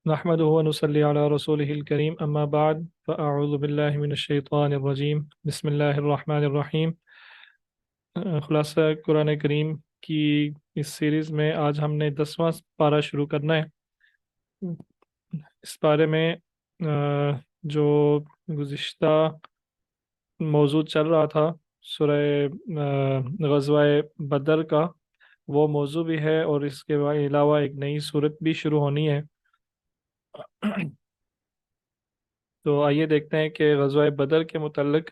نحمده ونصلي على رسوله الكريم أما بعد فأعوذ بالله من الشيطان الرجيم بسم الله الرحمن الرحیم۔ خلاصہ قرآن کریم کی اس سیریز میں آج ہم نے 10واں پارہ شروع کرنا ہے۔ اس پارے میں جو گزشتہ موضوع چل رہا تھا سورہ غزوہ بدر کا، وہ موضوع بھی ہے اور اس کے علاوہ ایک نئی صورت بھی شروع ہونی ہے۔ تو آئیے دیکھتے ہیں کہ غزوہ بدر کے متعلق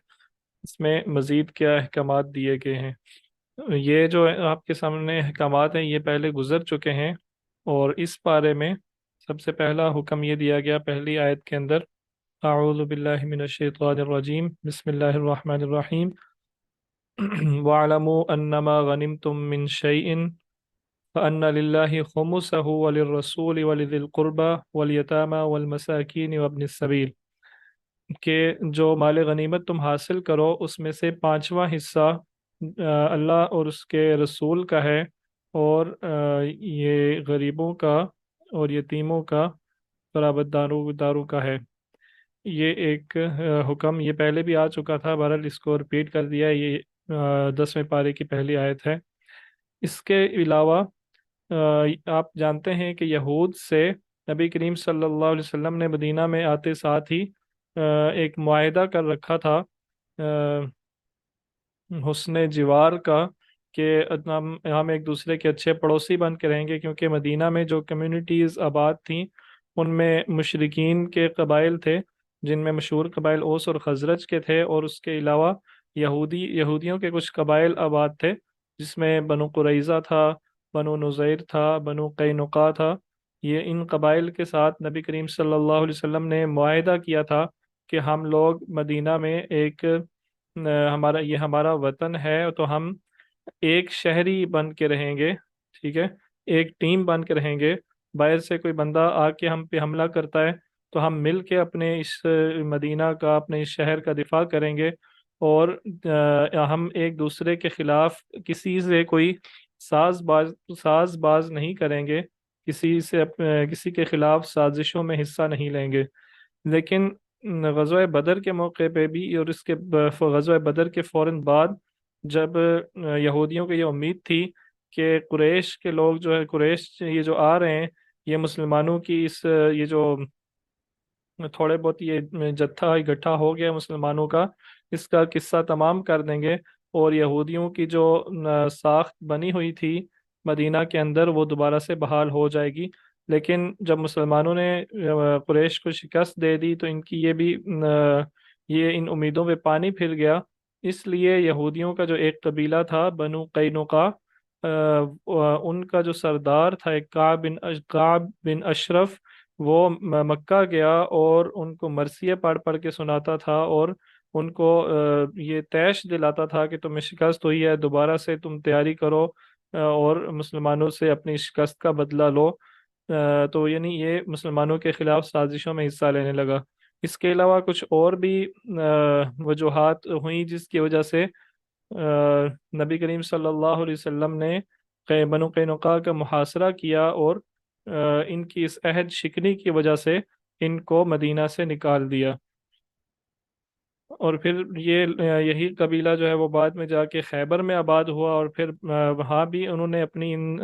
اس میں مزید کیا احکامات دیے گئے ہیں۔ یہ جو آپ کے سامنے احکامات ہیں یہ پہلے گزر چکے ہیں، اور اس پارے میں سب سے پہلا حکم یہ دیا گیا پہلی آیت کے اندر، اعوذ باللہ من الشیطان الرجیم بسم اللہ الرحمن الرحیم، وَاعْلَمُوا أَنَّمَا غَنِمْتُم مِّن شَيْءٍ فَأَنَّ لِلَّهِ خُمُسَهُ وَلِلرَّسُولِ وَلِذِي الْقُرْبَى وَالْيَتَامَى وَالْمَسَاكِينِ وَابْنِ السَّبِيلِ، کہ جو مال غنیمت تم حاصل کرو اس میں سے پانچواں حصہ اللہ اور اس کے رسول کا ہے، اور یہ غریبوں کا اور یتیموں کا، قرابت داروں کا ہے۔ یہ ایک حکم یہ پہلے بھی آ چکا تھا، بہرحال اس کو رپیٹ کر دیا ہے۔ یہ 10ویں پارے کی پہلی آیت ہے۔ اس کے علاوہ آپ جانتے ہیں کہ یہود سے نبی کریم صلی اللہ علیہ وسلم نے مدینہ میں آتے ساتھ ہی ایک معاہدہ کر رکھا تھا حسن جوار کا، کہ ہم ایک دوسرے کے اچھے پڑوسی بن کے رہیں گے، کیونکہ مدینہ میں جو کمیونٹیز آباد تھیں ان میں مشرکین کے قبائل تھے، جن میں مشہور قبائل اوس اور خزرج کے تھے، اور اس کے علاوہ یہودیوں کے کچھ قبائل آباد تھے، جس میں بنو قریظہ تھا، بنو نذیر تھا، بنو قینقاع تھا۔ یہ ان قبائل کے ساتھ نبی کریم صلی اللہ علیہ وسلم نے معاہدہ کیا تھا کہ ہم لوگ مدینہ میں ایک یہ ہمارا وطن ہے، تو ہم ایک شہری بن کے رہیں گے، ٹھیک ہے، ایک ٹیم بن کے رہیں گے۔ باہر سے کوئی بندہ آ کے ہم پہ حملہ کرتا ہے تو ہم مل کے اپنے اس مدینہ کا، اپنے اس شہر کا دفاع کریں گے، اور ہم ایک دوسرے کے خلاف کسی سے کوئی ساز باز نہیں کریں گے، کسی کے خلاف سازشوں میں حصہ نہیں لیں گے۔ لیکن غزوہ بدر کے موقع پہ بھی، اور اس کے غزوہ بدر کے فوراً بعد، جب یہودیوں کو یہ امید تھی کہ قریش کے لوگ جو ہے، قریش یہ جو آ رہے ہیں، یہ مسلمانوں کی یہ جو تھوڑے بہت یہ جتھا اکٹھا ہو گیا مسلمانوں کا، اس کا قصہ تمام کر دیں گے، اور یہودیوں کی جو ساخت بنی ہوئی تھی مدینہ کے اندر وہ دوبارہ سے بحال ہو جائے گی۔ لیکن جب مسلمانوں نے قریش کو شکست دے دی تو ان کی یہ ان امیدوں پہ پانی پھر گیا۔ اس لیے یہودیوں کا جو ایک قبیلہ تھا بنو قینقاع، ان کا جو سردار تھا ایک کعب بن اشرف، وہ مکہ گیا اور ان کو مرثیے پڑھ پڑھ کے سناتا تھا، اور ان کو یہ تیش دلاتا تھا کہ تمہیں شکست ہوئی ہے، دوبارہ سے تم تیاری کرو اور مسلمانوں سے اپنی شکست کا بدلہ لو۔ تو یعنی یہ مسلمانوں کے خلاف سازشوں میں حصہ لینے لگا۔ اس کے علاوہ کچھ اور بھی وجوہات ہوئیں جس کی وجہ سے نبی کریم صلی اللہ علیہ وسلم نے بنو قینقاع کا محاصرہ کیا، اور ان کی اس عہد شکنی کی وجہ سے ان کو مدینہ سے نکال دیا۔ اور پھر یہی قبیلہ جو ہے وہ بعد میں جا کے خیبر میں آباد ہوا، اور پھر وہاں بھی انہوں نے اپنی ان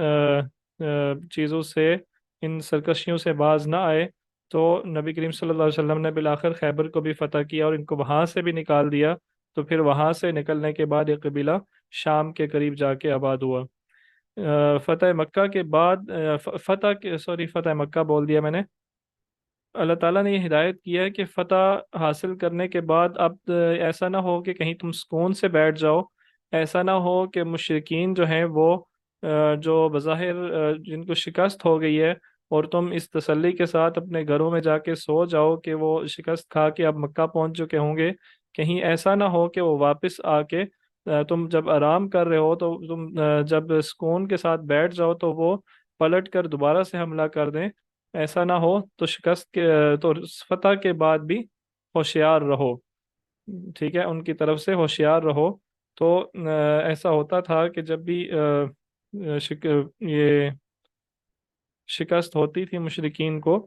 چیزوں سے، ان سرکشیوں سے باز نہ آئے، تو نبی کریم صلی اللہ علیہ وسلم نے بالآخر خیبر کو بھی فتح کیا اور ان کو وہاں سے بھی نکال دیا۔ تو پھر وہاں سے نکلنے کے بعد یہ قبیلہ شام کے قریب جا کے آباد ہوا۔ فتح مکہ کے بعد فتح مکہ بول دیا میں نے۔ اللہ تعالیٰ نے یہ ہدایت کیا ہے کہ فتح حاصل کرنے کے بعد اب ایسا نہ ہو کہ کہیں تم سکون سے بیٹھ جاؤ، ایسا نہ ہو کہ مشرکین جو ہیں وہ جو بظاہر جن کو شکست ہو گئی ہے، اور تم اس تسلی کے ساتھ اپنے گھروں میں جا کے سو جاؤ کہ وہ شکست کھا کے اب مکہ پہنچ چکے ہوں گے، کہیں ایسا نہ ہو کہ وہ واپس آ کے تم جب آرام کر رہے ہو تو تم جب سکون کے ساتھ بیٹھ جاؤ تو وہ پلٹ کر دوبارہ سے حملہ کر دیں۔ ایسا نہ ہو تو تو فتح کے بعد بھی ہوشیار رہو، ٹھیک ہے، ان کی طرف سے ہوشیار رہو۔ تو ایسا ہوتا تھا کہ جب بھی یہ شکست ہوتی تھی مشرکین کو،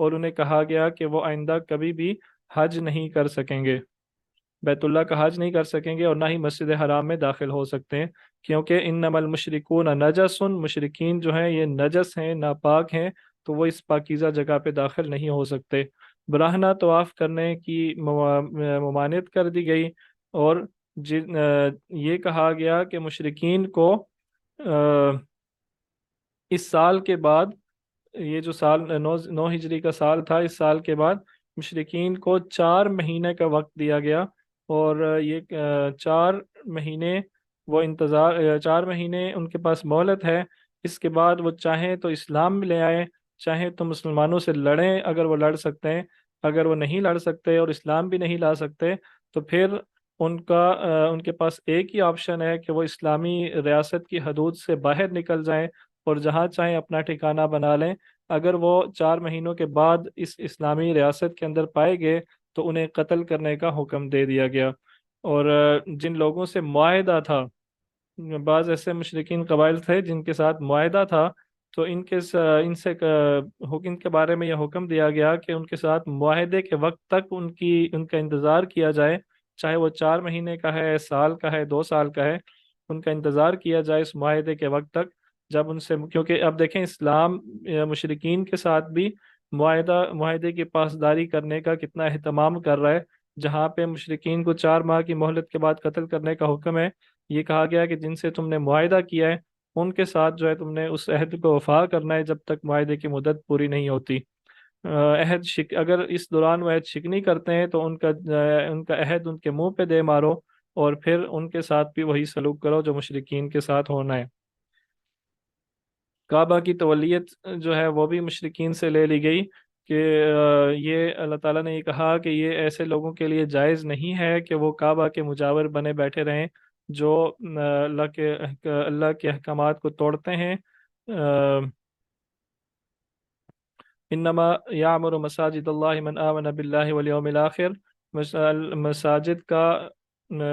اور انہیں کہا گیا کہ وہ آئندہ کبھی بھی حج نہیں کر سکیں گے، بیت اللہ کا حج نہیں کر سکیں گے، اور نہ ہی مسجد حرام میں داخل ہو سکتے ہیں، کیونکہ انما المشرکون نجس، مشرکین جو ہیں یہ نجس ہیں، ناپاک ہیں، تو وہ اس پاکیزہ جگہ پہ داخل نہیں ہو سکتے۔ براہنہ طواف کرنے کی ممانعت کر دی گئی، اور یہ کہا گیا کہ مشرکین کو آ، اس سال کے بعد، یہ جو سال نو ہجری کا سال تھا، اس سال کے بعد مشرکین کو 4 مہینے کا وقت دیا گیا، اور یہ 4 مہینے وہ انتظار، 4 مہینے ان کے پاس مہلت ہے۔ اس کے بعد وہ چاہیں تو اسلام میں لے آئیں، چاہیں تو مسلمانوں سے لڑیں اگر وہ لڑ سکتے ہیں، اگر وہ نہیں لڑ سکتے اور اسلام بھی نہیں لا سکتے تو پھر ان کے پاس ایک ہی آپشن ہے کہ وہ اسلامی ریاست کی حدود سے باہر نکل جائیں اور جہاں چاہیں اپنا ٹھکانہ بنا لیں۔ اگر وہ 4 مہینوں کے بعد اس اسلامی ریاست کے اندر پائے گئے تو انہیں قتل کرنے کا حکم دے دیا گیا۔ اور جن لوگوں سے معاہدہ تھا، بعض ایسے مشرکین قبائل تھے جن کے ساتھ معاہدہ تھا، تو ان سے ان کے بارے میں یہ حکم دیا گیا کہ ان کے ساتھ معاہدے کے وقت تک ان کا انتظار کیا جائے، چاہے وہ 4 مہینے کا ہے، سال کا ہے، 2 سال کا ہے، ان کا انتظار کیا جائے اس معاہدے کے وقت تک، جب ان سے، کیونکہ اب دیکھیں اسلام مشرکین کے ساتھ بھی معاہدے کی پاسداری کرنے کا کتنا اہتمام کر رہا ہے۔ جہاں پہ مشرکین کو 4 ماہ کی مہلت کے بعد قتل کرنے کا حکم ہے، یہ کہا گیا کہ جن سے تم نے معاہدہ کیا ہے ان کے ساتھ جو ہے تم نے اس عہد کو وفا کرنا ہے جب تک معاہدے کی مدت پوری نہیں ہوتی۔ اگر اس دوران وہ عہد شکنی کرتے ہیں تو ان کا عہد ان کے منہ پہ دے مارو، اور پھر ان کے ساتھ بھی وہی سلوک کرو جو مشرکین کے ساتھ ہونا ہے۔ کعبہ کی تولیت جو ہے وہ بھی مشرکین سے لے لی گئی، کہ یہ اللہ تعالیٰ نے یہ کہا کہ یہ ایسے لوگوں کے لیے جائز نہیں ہے کہ وہ کعبہ کے مجاور بنے بیٹھے رہیں جو اللہ کے احکامات کو توڑتے ہیں۔ انما یعمر مساجد اللہ من آمن باللہ والیوم الآخر، مساجد کا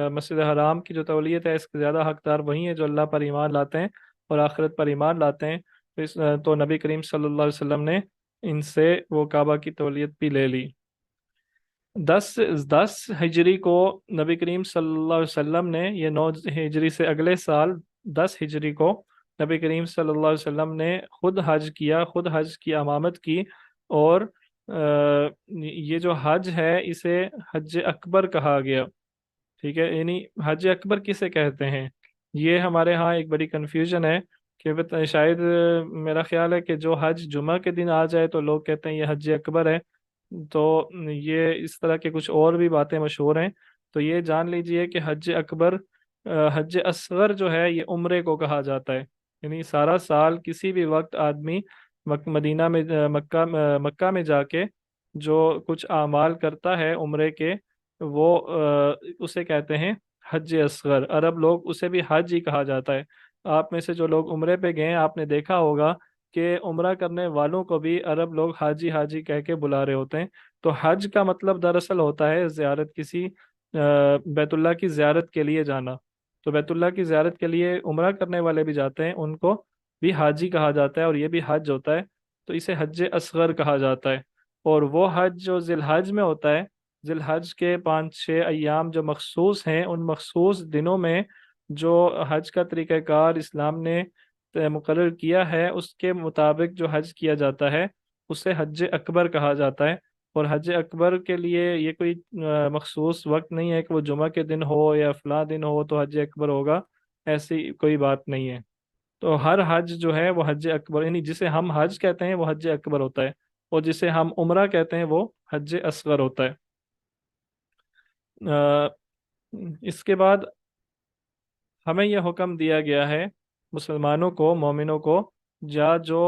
مسجد حرام کی جو تولیت ہے اس کے زیادہ حقدار وہی ہیں جو اللہ پر ایمان لاتے ہیں اور آخرت پر ایمان لاتے ہیں، تو نبی کریم صلی اللہ علیہ وسلم نے ان سے وہ کعبہ کی تولیت بھی لے لی۔ 10 ہجری کو نبی کریم صلی اللہ علیہ وسلم نے، یہ 9 ہجری سے اگلے سال 10 ہجری کو نبی کریم صلی اللہ علیہ وسلم نے خود حج کیا، خود حج کی امامت کی، اور یہ جو حج ہے اسے حج اکبر کہا گیا، ٹھیک ہے؟ یعنی حج اکبر کسے کہتے ہیں، یہ ہمارے ہاں ایک بڑی کنفیوژن ہے، کہ شاید میرا خیال ہے کہ جو حج جمعہ کے دن آ جائے تو لوگ کہتے ہیں یہ حج اکبر ہے، تو یہ اس طرح کے کچھ اور بھی باتیں مشہور ہیں۔ تو یہ جان لیجئے کہ حج اکبر، حج اصغر جو ہے یہ عمرے کو کہا جاتا ہے، یعنی سارا سال کسی بھی وقت آدمی مدینہ میں مکہ میں جا کے جو کچھ اعمال کرتا ہے عمرے کے، وہ اسے کہتے ہیں حج اصغر، عرب لوگ اسے بھی حج ہی کہا جاتا ہے۔ آپ میں سے جو لوگ عمرے پہ گئے ہیں آپ نے دیکھا ہوگا کہ عمرہ کرنے والوں کو بھی عرب لوگ حاجی حاجی کہہ کے بلا رہے ہوتے ہیں۔ تو حج کا مطلب دراصل ہوتا ہے زیارت، کسی بیت اللہ کی زیارت کے لیے جانا، تو بیت اللہ کی زیارت کے لیے عمرہ کرنے والے بھی جاتے ہیں، ان کو بھی حاجی کہا جاتا ہے، اور یہ بھی حج ہوتا ہے، تو اسے حج اصغر کہا جاتا ہے۔ اور وہ حج جو ذی الحج میں ہوتا ہے، ذی الحج کے 5 6 ایام جو مخصوص ہیں، ان مخصوص دنوں میں جو حج کا طریقہ کار اسلام نے مقرر کیا ہے اس کے مطابق جو حج کیا جاتا ہے اسے حج اکبر کہا جاتا ہے۔ اور حج اکبر کے لیے یہ کوئی مخصوص وقت نہیں ہے کہ وہ جمعہ کے دن ہو یا فلاں دن ہو تو حج اکبر ہوگا، ایسی کوئی بات نہیں ہے۔ تو ہر حج جو ہے وہ حج اکبر، یعنی جسے ہم حج کہتے ہیں وہ حج اکبر ہوتا ہے، اور جسے ہم عمرہ کہتے ہیں وہ حج اصغر ہوتا ہے۔ آ، اس کے بعد ہمیں یہ حکم دیا گیا ہے مسلمانوں کو، مومنوں کو، جو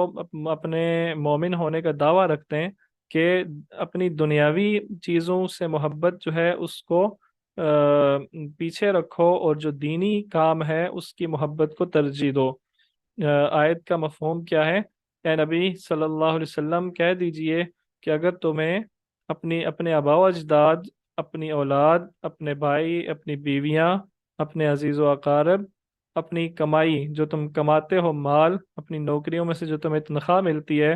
اپنے مومن ہونے کا دعویٰ رکھتے ہیں، کہ اپنی دنیاوی چیزوں سے محبت جو ہے اس کو پیچھے رکھو، اور جو دینی کام ہے اس کی محبت کو ترجیح دو۔ آیت کا مفہوم کیا ہے؟ اے نبی صلی اللہ علیہ وسلم کہہ دیجئے کہ اگر تمہیں اپنے آباء و اجداد، اپنی اولاد، اپنے بھائی، اپنی بیویاں، اپنے عزیز و اقارب، اپنی کمائی جو تم کماتے ہو، مال، اپنی نوکریوں میں سے جو تمہیں تنخواہ ملتی ہے،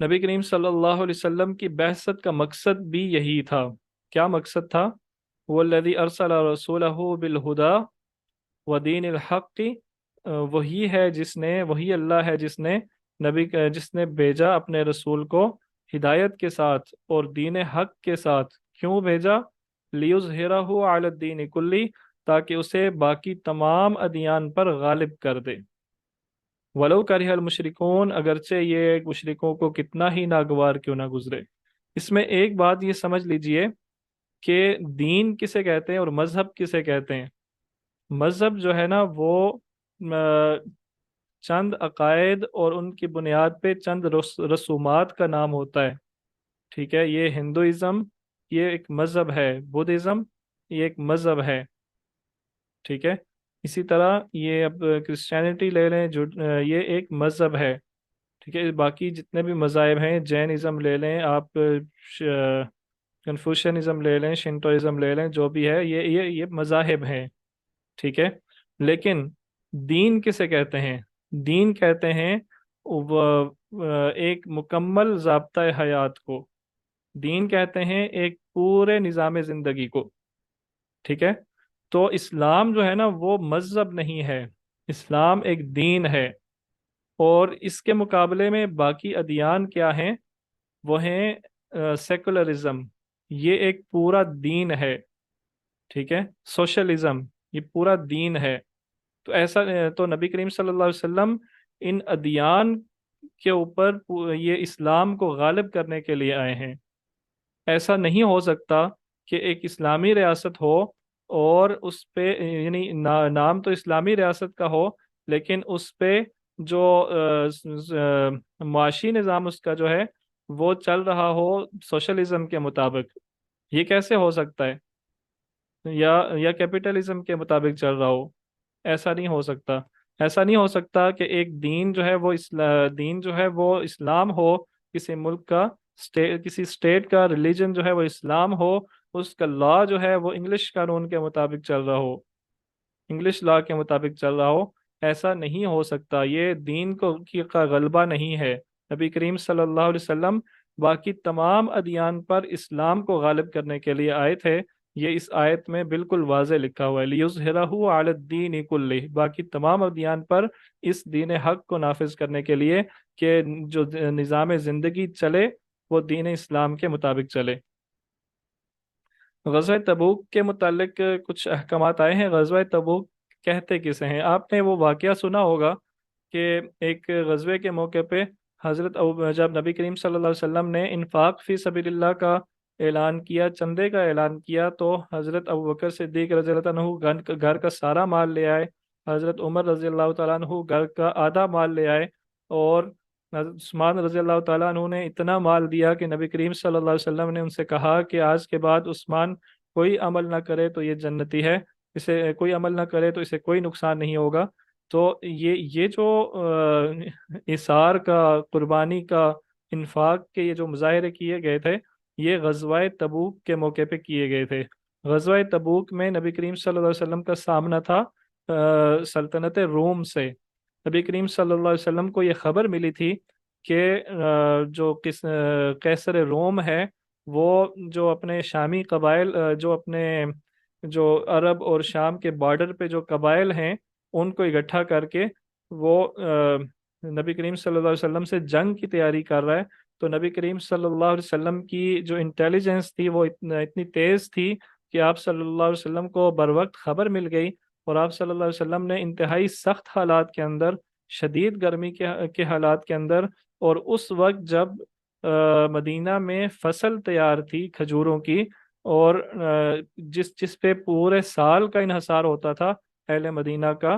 نبی کریم صلی اللہ علیہ وسلم کی بعثت کا مقصد بھی یہی تھا۔ کیا مقصد تھا؟ والذی ارسل رسولہ بالہدی ودین الحق، وہی اللہ ہے جس نے بھیجا اپنے رسول کو ہدایت کے ساتھ اور دین حق کے ساتھ۔ کیوں بھیجا؟ لیظہرہ علی الدین کلی، تاکہ اسے باقی تمام ادیان پر غالب کر دے۔ ولو کرہ المشرکون، اگرچہ یہ مشرکوں کو کتنا ہی ناگوار کیوں نہ گزرے۔ اس میں ایک بات یہ سمجھ لیجئے کہ دین کسے کہتے ہیں اور مذہب کسے کہتے ہیں۔ مذہب جو ہے نا وہ چند عقائد اور ان کی بنیاد پہ چند رسومات کا نام ہوتا ہے، ٹھیک ہے؟ یہ ہندوازم یہ ایک مذہب ہے، بدھزم یہ ایک مذہب ہے، ٹھیک ہے؟ اسی طرح یہ اب کرسچینٹی لے لیں جو یہ ایک مذہب ہے، ٹھیک ہے؟ باقی جتنے بھی مذاہب ہیں، جینزم لے لیں آپ، کنفوشنزم لے لیں، شنٹوازم لے لیں، جو بھی ہے یہ مذاہب ہیں، ٹھیک ہے؟ لیکن دین کسے کہتے ہیں؟ دین کہتے ہیں ایک مکمل ضابطۂ حیات کو، دین کہتے ہیں ایک پورے نظام زندگی کو، ٹھیک ہے؟ تو اسلام جو ہے نا وہ مذہب نہیں ہے، اسلام ایک دین ہے۔ اور اس کے مقابلے میں باقی ادیان کیا ہیں؟ وہ ہیں سیکولرزم، یہ ایک پورا دین ہے، ٹھیک ہے؟ سوشلزم یہ پورا دین ہے۔ تو ایسا تو نبی کریم صلی اللہ علیہ وسلم ان ادیان کے اوپر یہ اسلام کو غالب کرنے کے لیے آئے ہیں۔ ایسا نہیں ہو سکتا کہ ایک اسلامی ریاست ہو اور اس پہ یعنی نام تو اسلامی ریاست کا ہو، لیکن اس پہ جو معاشی نظام اس کا جو ہے وہ چل رہا ہو سوشلزم کے مطابق۔ یہ کیسے ہو سکتا ہے؟ یا کیپٹلزم کے مطابق چل رہا ہو؟ ایسا نہیں ہو سکتا۔ ایسا نہیں ہو سکتا کہ ایک دین جو ہے وہ دین جو ہے وہ اسلام ہو، کسی ملک کا کسی اسٹیٹ کا ریلیجن جو ہے وہ اسلام ہو، اس کا لا جو ہے وہ انگلش قانون کے مطابق چل رہا ہو، انگلش لا کے مطابق چل رہا ہو۔ ایسا نہیں ہو سکتا، یہ دین کا غلبہ نہیں ہے۔ نبی کریم صلی اللہ علیہ وسلم باقی تمام ادیان پر اسلام کو غالب کرنے کے لیے آئے تھے۔ یہ اس آیت میں بالکل واضح لکھا ہوا ہے، لِيُظْهِرَهُ عَلَى الدِّينِ كُلِّهِ، باقی تمام ادیان پر اس دین حق کو نافذ کرنے کے لیے کہ جو نظام زندگی چلے وہ دین اسلام کے مطابق چلے۔ غزوہ تبوک کے متعلق کچھ احکامات آئے ہیں۔ غزوہ تبوک کہتے کسے ہیں؟ آپ نے وہ واقعہ سنا ہوگا کہ ایک غزوے کے موقع پہ جب نبی کریم صلی اللہ علیہ وسلم نے انفاق فی سبیل اللہ کا اعلان کیا، چندے کا اعلان کیا، تو حضرت ابوبکر صدیق رضی اللہ عنہ گھر کا سارا مال لے آئے، حضرت عمر رضی اللہ تعالیٰ عنہ گھر کا آدھا مال لے آئے، اور حضرت عثمان رضی اللہ تعالیٰ عنہ نے اتنا مال دیا کہ نبی کریم صلی اللہ علیہ وسلم نے ان سے کہا کہ آج کے بعد عثمان کوئی عمل نہ کرے تو یہ جنتی ہے، اسے کوئی عمل نہ کرے تو اسے کوئی نقصان نہیں ہوگا۔ تو یہ جو اثار کا، قربانی کا، انفاق کے یہ جو مظاہرے کیے گئے تھے، یہ غزوہ تبوک کے موقع پہ کیے گئے تھے۔ غزوہ تبوک میں نبی کریم صلی اللہ علیہ وسلم کا سامنا تھا سلطنت روم سے۔ نبی کریم صلی اللہ علیہ وسلم کو یہ خبر ملی تھی کہ جو قیصر روم ہے وہ جو اپنے شامی قبائل جو عرب اور شام کے بارڈر پہ جو قبائل ہیں ان کو اکٹھا کر کے وہ نبی کریم صلی اللہ علیہ وسلم سے جنگ کی تیاری کر رہا ہے۔ تو نبی کریم صلی اللہ علیہ وسلم کی جو انٹیلیجنس تھی وہ اتنی تیز تھی کہ آپ صلی اللہ علیہ وسلم کو بروقت خبر مل گئی، اور آپ صلی اللہ علیہ وسلم نے انتہائی سخت حالات کے اندر، شدید گرمی کے حالات کے اندر، اور اس وقت جب مدینہ میں فصل تیار تھی کھجوروں کی، اور جس پہ پورے سال کا انحصار ہوتا تھا اہل مدینہ کا،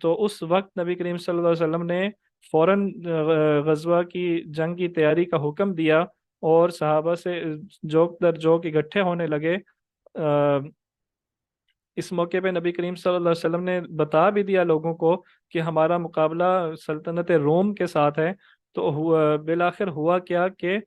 تو اس وقت نبی کریم صلی اللہ علیہ وسلم نے فوراً غزوہ کی جنگ کی تیاری کا حکم دیا، اور صحابہ سے جوک در جوک اکٹھے ہونے لگے۔ اس موقع پہ نبی کریم صلی اللہ علیہ وسلم نے بتا بھی دیا لوگوں کو کہ ہمارا مقابلہ سلطنت روم کے ساتھ ہے۔ تو بالآخر ہوا کیا کہ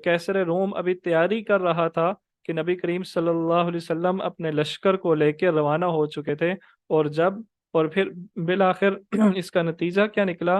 قیصر روم ابھی تیاری کر رہا تھا کہ نبی کریم صلی اللہ علیہ وسلم اپنے لشکر کو لے کے روانہ ہو چکے تھے، اور پھر بالآخر اس کا نتیجہ کیا نکلا؟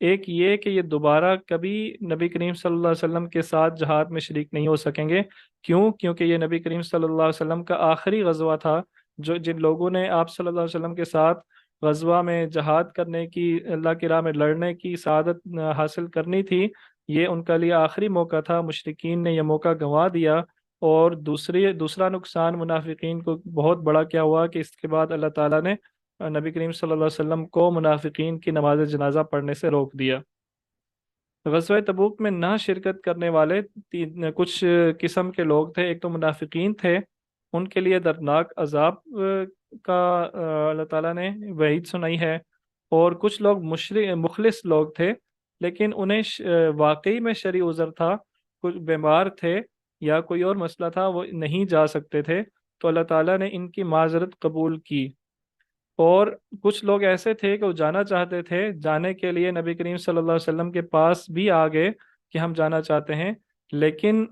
ایک یہ کہ یہ دوبارہ کبھی نبی کریم صلی اللہ علیہ وسلم کے ساتھ جہاد میں شریک نہیں ہو سکیں گے۔ کیوں؟ کیونکہ یہ نبی کریم صلی اللہ علیہ وسلم کا آخری غزوہ تھا۔ جو جن لوگوں نے آپ صلی اللہ علیہ وسلم کے ساتھ غزوہ میں جہاد کرنے کی، اللہ کی راہ میں لڑنے کی سعادت حاصل کرنی تھی، یہ ان کا لیے آخری موقع تھا۔ مشرکین نے یہ موقع گنوا دیا، اور دوسرا نقصان منافقین کو بہت بڑا کیا ہوا کہ اس کے بعد اللہ تعالیٰ نے نبی کریم صلی اللہ علیہ وسلم کو منافقین کی نماز جنازہ پڑھنے سے روک دیا۔ غزوہ تبوک میں نہ شرکت کرنے والے کچھ قسم کے لوگ تھے۔ ایک تو منافقین تھے، ان کے لیے دردناک عذاب کا اللہ تعالیٰ نے وعید سنائی ہے۔ اور کچھ لوگ مخلص لوگ تھے، لیکن انہیں واقعی میں شرعی عذر تھا، کچھ بیمار تھے یا کوئی اور مسئلہ تھا، وہ نہیں جا سکتے تھے، تو اللہ تعالیٰ نے ان کی معذرت قبول کی۔ اور کچھ لوگ ایسے تھے کہ وہ جانا چاہتے تھے، جانے کے لیے نبی کریم صلی اللہ علیہ وسلم کے پاس بھی آ گئے کہ ہم جانا چاہتے ہیں، لیکن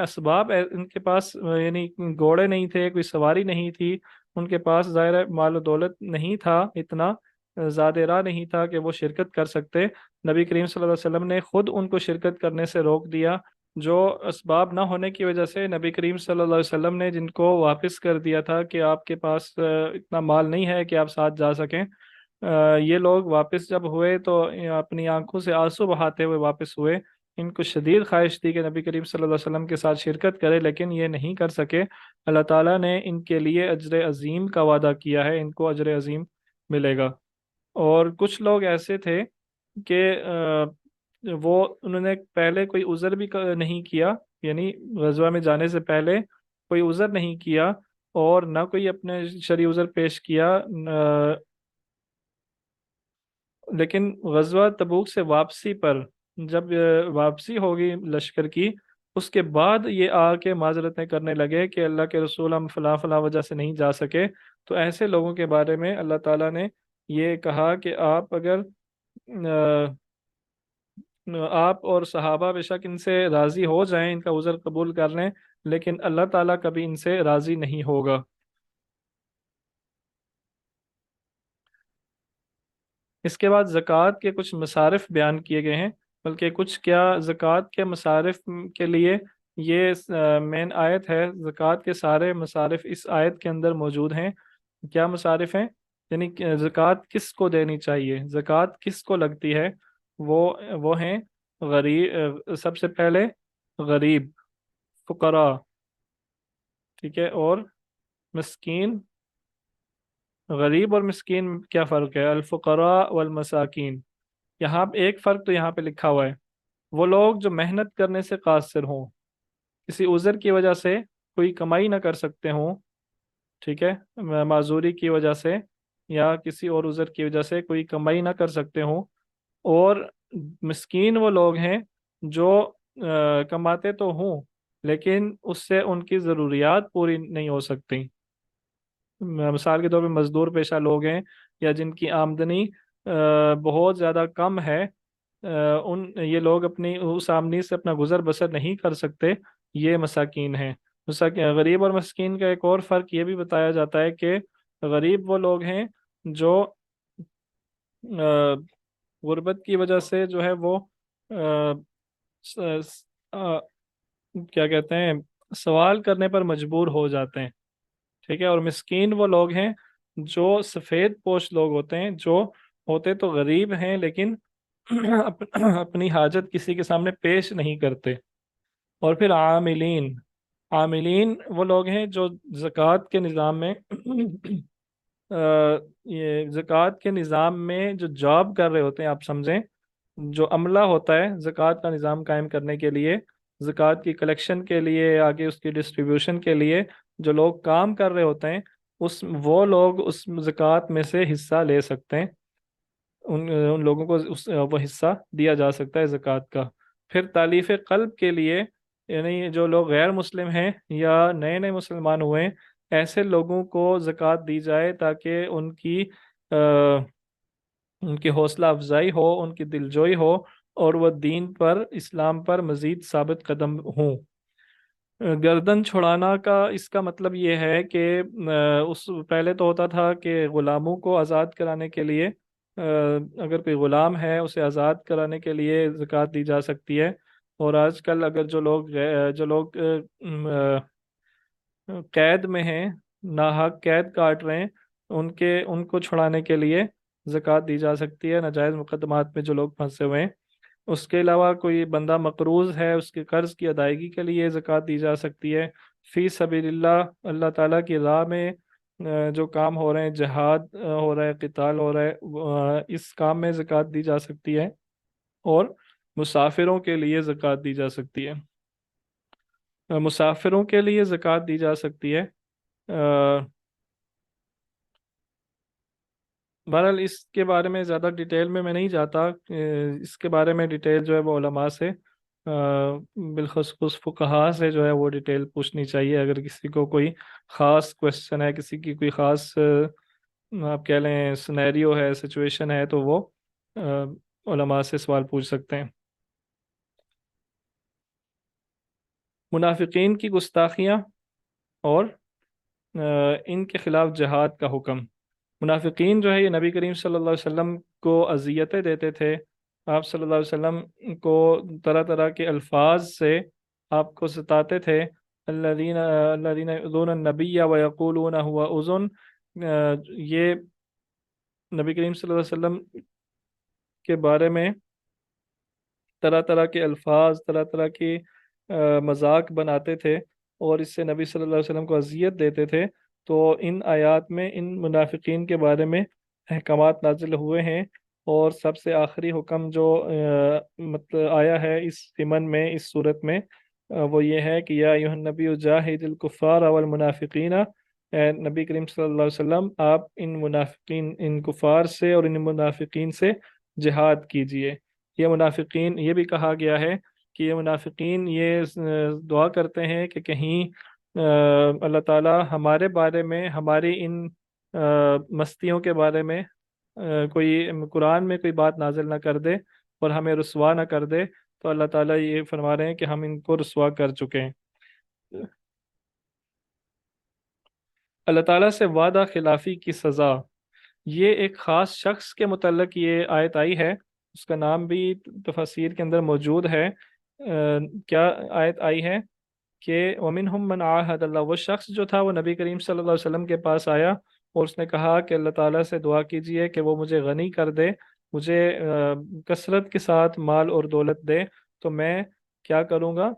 اسباب ان کے پاس یعنی گھوڑے نہیں تھے، کوئی سواری نہیں تھی، ان کے پاس ظاہر مال و دولت نہیں تھا، اتنا زیادہ راہ نہیں تھا کہ وہ شرکت کر سکتے۔ نبی کریم صلی اللہ علیہ وسلم نے خود ان کو شرکت کرنے سے روک دیا۔ جو اسباب نہ ہونے کی وجہ سے نبی کریم صلی اللہ علیہ وسلم نے جن کو واپس کر دیا تھا کہ آپ کے پاس اتنا مال نہیں ہے کہ آپ ساتھ جا سکیں، یہ لوگ واپس جب ہوئے تو اپنی آنکھوں سے آنسو بہاتے ہوئے واپس ہوئے۔ ان کو شدید خواہش تھی کہ نبی کریم صلی اللہ علیہ وسلم کے ساتھ شرکت کرے، لیکن یہ نہیں کر سکے۔ اللہ تعالیٰ نے ان کے لیے اجر عظیم کا وعدہ کیا ہے، ان کو اجر عظیم ملے گا۔ اور کچھ لوگ ایسے تھے کہ وہ انہوں نے پہلے کوئی عذر بھی نہیں کیا، یعنی غزوہ میں جانے سے پہلے کوئی عذر نہیں کیا، اور نہ کوئی اپنے شرعی عذر پیش کیا، لیکن غزوہ تبوک سے واپسی پر جب واپسی ہوگی لشکر کی، اس کے بعد یہ آ کے معذرتیں کرنے لگے کہ اللہ کے رسول ہم فلاں فلاں وجہ سے نہیں جا سکے۔ تو ایسے لوگوں کے بارے میں اللہ تعالیٰ نے یہ کہا کہ آپ اگر آپ اور صحابہ بے شک ان سے راضی ہو جائیں، ان کا عذر قبول کر لیں، لیکن اللہ تعالیٰ کبھی ان سے راضی نہیں ہوگا۔ اس کے بعد زکوٰۃ کے کچھ مصارف بیان کیے گئے ہیں، بلکہ کچھ کیا زکوٰۃ کے مصارف کے لیے یہ مین آیت ہے۔ زکوٰۃ کے سارے مصارف اس آیت کے اندر موجود ہیں۔ کیا مصارف ہیں؟ یعنی کہ زکوٰۃ کس کو دینی چاہیے، زکوٰۃ کس کو لگتی ہے؟ وہ ہیں غریب، سب سے پہلے غریب، فقراء، ٹھیک ہے، اور مسکین۔ غریب اور مسکین میں کیا فرق ہے؟ الفقراء والمساکین۔ یہاں ایک فرق تو یہاں پہ لکھا ہوا ہے، وہ لوگ جو محنت کرنے سے قاصر ہوں، کسی عذر کی وجہ سے کوئی کمائی نہ کر سکتے ہوں، ٹھیک ہے، معذوری کی وجہ سے یا کسی اور عذر کی وجہ سے کوئی کمائی نہ کر سکتے ہوں۔ اور مسکین وہ لوگ ہیں جو کماتے تو ہوں، لیکن اس سے ان کی ضروریات پوری نہیں ہو سکتی۔ مثال کے طور پہ مزدور پیشہ لوگ ہیں، یا جن کی آمدنی بہت زیادہ کم ہے، یہ لوگ اپنی اس آمدنی سے اپنا گزر بسر نہیں کر سکتے، یہ مساکین ہیں۔ غریب اور مسکین کا ایک اور فرق یہ بھی بتایا جاتا ہے کہ غریب وہ لوگ ہیں جو غربت کی وجہ سے جو ہے وہ کیا کہتے ہیں، سوال کرنے پر مجبور ہو جاتے ہیں، ٹھیک ہے۔ اور مسکین وہ لوگ ہیں جو سفید پوش لوگ ہوتے ہیں، جو ہوتے تو غریب ہیں لیکن اپنی حاجت کسی کے سامنے پیش نہیں کرتے۔ اور پھر عاملین، عاملین وہ لوگ ہیں جو زکوٰۃ کے نظام میں یہ زکوٰۃ کے نظام میں جو جاب کر رہے ہوتے ہیں، آپ سمجھیں جو عملہ ہوتا ہے زکوٰۃ کا نظام قائم کرنے کے لیے، زکوٰۃ کی کلیکشن کے لیے، آگے اس کی ڈسٹریبیوشن کے لیے جو لوگ کام کر رہے ہوتے ہیں، وہ لوگ اس زکوٰۃ میں سے حصہ لے سکتے ہیں، ان لوگوں کو وہ حصہ دیا جا سکتا ہے زکوٰۃ کا۔ پھر تالیف قلب کے لیے، یعنی جو لوگ غیر مسلم ہیں یا نئے نئے مسلمان ہوئے ہیں، ایسے لوگوں کو زکوٰۃ دی جائے تاکہ ان کی حوصلہ افزائی ہو، ان کی دلجوئی ہو، اور وہ دین پر، اسلام پر مزید ثابت قدم ہوں۔ گردن چھڑانا کا اس کا مطلب یہ ہے کہ اس پہلے تو ہوتا تھا کہ غلاموں کو آزاد کرانے کے لیے اگر کوئی غلام ہے اسے آزاد کرانے کے لیے زکوٰۃ دی جا سکتی ہے۔ اور آج کل اگر جو لوگ قید میں ہیں، ناحق قید کاٹ رہے ہیں، ان کو چھڑانے کے لیے زکوٰۃ دی جا سکتی ہے، ناجائز مقدمات میں جو لوگ پھنسے ہوئے ہیں۔ اس کے علاوہ کوئی بندہ مقروض ہے، اس کے قرض کی ادائیگی کے لیے زکوٰۃ دی جا سکتی ہے۔ فی سبیل اللہ، اللہ تعالیٰ کی راہ میں جو کام ہو رہے ہیں، جہاد ہو رہا ہے، قتال ہو رہا ہے، اس کام میں زکوٰۃ دی جا سکتی ہے۔ اور مسافروں کے لیے زکوٰۃ دی جا سکتی ہے، مسافروں کے لیے زکوٰۃ دی جا سکتی ہے۔ بہرحال اس کے بارے میں زیادہ ڈیٹیل میں نہیں جاتا، اس کے بارے میں ڈیٹیل جو ہے وہ علماء سے، بالخصوص فقہا سے جو ہے وہ ڈیٹیل پوچھنی چاہیے۔ اگر کسی کو کوئی خاص کوشچن ہے، کسی کی کوئی خاص آپ کہہ لیں سنیریو ہے، سچویشن ہے، تو وہ علماء سے سوال پوچھ سکتے ہیں۔ منافقین کی گستاخیاں اور ان کے خلاف جہاد کا حکم۔ منافقین جو ہے یہ نبی کریم صلی اللہ علیہ وسلم کو اذیتیں دیتے تھے، آپ صلی اللہ علیہ وسلم کو طرح طرح کے الفاظ سے آپ کو ستاتے تھے۔ الذین یؤذون النبی ویقولون هو اذن، یہ نبی کریم صلی اللہ علیہ وسلم کے بارے میں طرح طرح کے الفاظ، طرح طرح کی مذاق بناتے تھے اور اس سے نبی صلی اللہ علیہ وسلم کو اذیت دیتے تھے۔ تو ان آیات میں ان منافقین کے بارے میں احکامات نازل ہوئے ہیں، اور سب سے آخری حکم جو مطلب آیا ہے اس ضمن میں، اس صورت میں، وہ یہ ہے کہ یا ایھا النبی جاہد الکفار والمنافقین، اے نبی کریم صلی اللہ علیہ وسلم آپ ان منافقین، ان کفار سے اور ان منافقین سے جہاد کیجئے۔ یہ منافقین، یہ بھی کہا گیا ہے کہ یہ منافقین یہ دعا کرتے ہیں کہ کہیں اللہ تعالی ہمارے بارے میں، ہماری ان مستیوں کے بارے میں کوئی قرآن میں کوئی بات نازل نہ کر دے اور ہمیں رسوا نہ کر دے۔ تو اللہ تعالیٰ یہ فرما رہے ہیں کہ ہم ان کو رسوا کر چکے ہیں۔ اللہ تعالیٰ سے وعدہ خلافی کی سزا، یہ ایک خاص شخص کے متعلق یہ آیت آئی ہے، اس کا نام بھی تفاسیر کے اندر موجود ہے۔ کیا آیت آئی ہے کہ وَمِنْهُمْ مَنْ عَاهَدَ اللَّهُ، وہ شخص جو تھا وہ نبی کریم صلی اللہ علیہ وسلم کے پاس آیا اور اس نے کہا کہ اللہ تعالیٰ سے دعا کیجئے کہ وہ مجھے غنی کر دے، مجھے کثرت کے ساتھ مال اور دولت دے، تو میں کیا کروں گا؟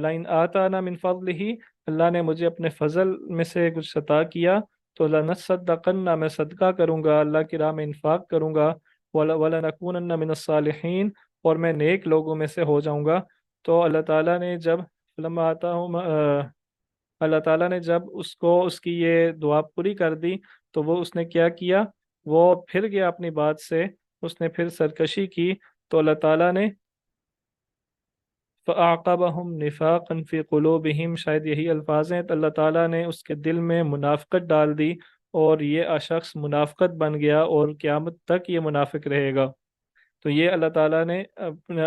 لَإِنْ آتَانَا مِنْ فَضْلِهِ، اللہ نے مجھے اپنے فضل میں سے کچھ عطا کیا تو لَنَصَّدَّقَنَّ، میں صدقہ کروں گا، اللہ کی راہ میں انفاق کروں گا، وَلَنَكُونَنَّ مِنَ الصَّالِحِينَ، اور میں نیک لوگوں میں سے ہو جاؤں گا۔ تو اللہ تعالیٰ نے جب لما آتا ہوں اللہ تعالیٰ نے جب اس کو اس کی یہ دعا پوری کر دی تو وہ اس نے کیا کیا؟ وہ پھر گیا اپنی بات سے، اس نے پھر سرکشی کی، تو اللہ تعالیٰ نے فَأَعْقَبَهُمْ نِفَاقًا فِي قُلُوبِهِمْ، شاید یہی الفاظ ہیں، تو اللہ تعالیٰ نے اس کے دل میں منافقت ڈال دی اور یہ شخص منافقت بن گیا اور قیامت تک یہ منافق رہے گا۔ تو یہ اللہ تعالیٰ نے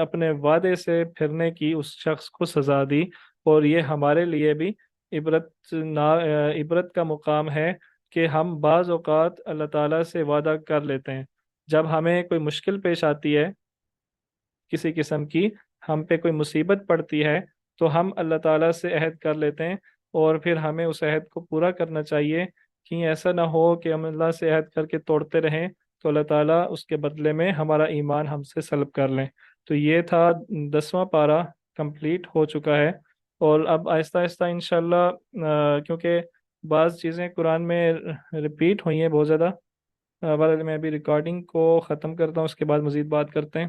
اپنے وعدے سے پھرنے کی اس شخص کو سزا دی، اور یہ ہمارے لیے بھی عبرت کا مقام ہے کہ ہم بعض اوقات اللہ تعالیٰ سے وعدہ کر لیتے ہیں، جب ہمیں کوئی مشکل پیش آتی ہے کسی قسم کی، ہم پہ کوئی مصیبت پڑتی ہے، تو ہم اللہ تعالیٰ سے عہد کر لیتے ہیں اور پھر ہمیں اس عہد کو پورا کرنا چاہیے، کہ ایسا نہ ہو کہ ہم اللہ سے عہد کر کے توڑتے رہیں تو اللہ تعالیٰ اس کے بدلے میں ہمارا ایمان ہم سے سلب کر لیں۔ تو یہ تھا 10واں پارہ، کمپلیٹ ہو چکا ہے، اور اب آہستہ آہستہ انشاءاللہ کیونکہ بعض چیزیں قرآن میں ریپیٹ ہوئی ہیں بہت زیادہ، میں ابھی ریکارڈنگ کو ختم کرتا ہوں، اس کے بعد مزید بات کرتے ہیں۔